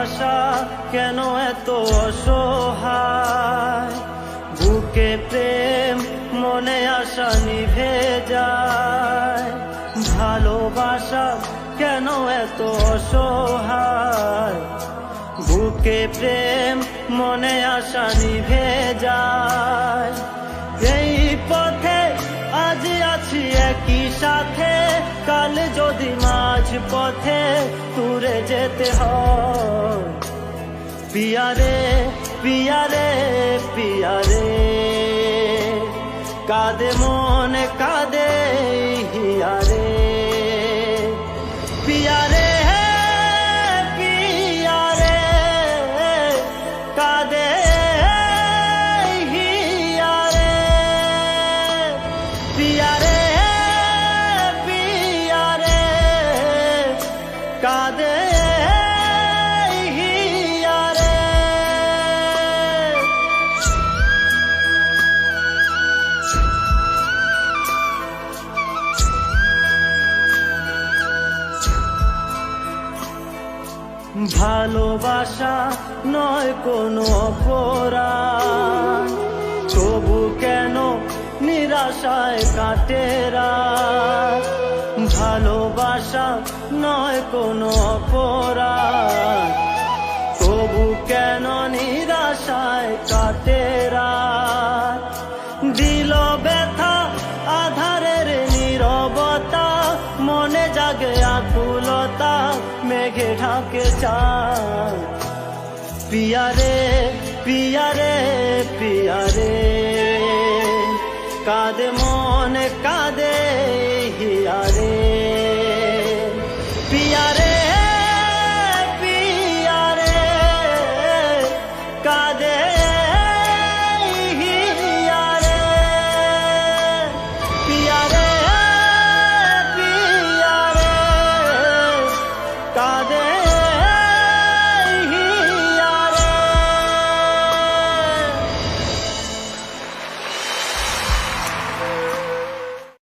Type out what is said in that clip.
ভালোবাসা কেন এত অসহায়, বুকে প্রেম মনে আশা নিভে যায়। ভালোবাসা কেন এত অসহায়, বুকে প্রেম মনে আশা নিভে যায়। এই পথে আজ আছি একই সাথে, কাল যদি মাঝ পথে দূরে যেতে হয়। পিয়ারে পিয়ারে পিয়ারে, কাঁদে মনে কাঁদে হিয়ারে। পিয়ারে পিয়ারে, কাঁদে হিয়ারে। পিয়ারে পিয়ারে, কাঁদে হিয়ারে। ভালোবাসা নয় কোনো অপরাধ, তবু কেন নিরাশায় কাটে রাত। ভালোবাসা নয় কোনো অপরাধ, তবু কেন নিরাশায় কাটে রাত। দিল ব্যথা আধারের নীরবতা, মনে জাগে আকুলতা, মেঘে ঢাকে চাঁদ। পিয়ারে পিয়ারে পিয়ারে, কাঁদে মনে কাঁদে হিয়ারে। পিয়ারে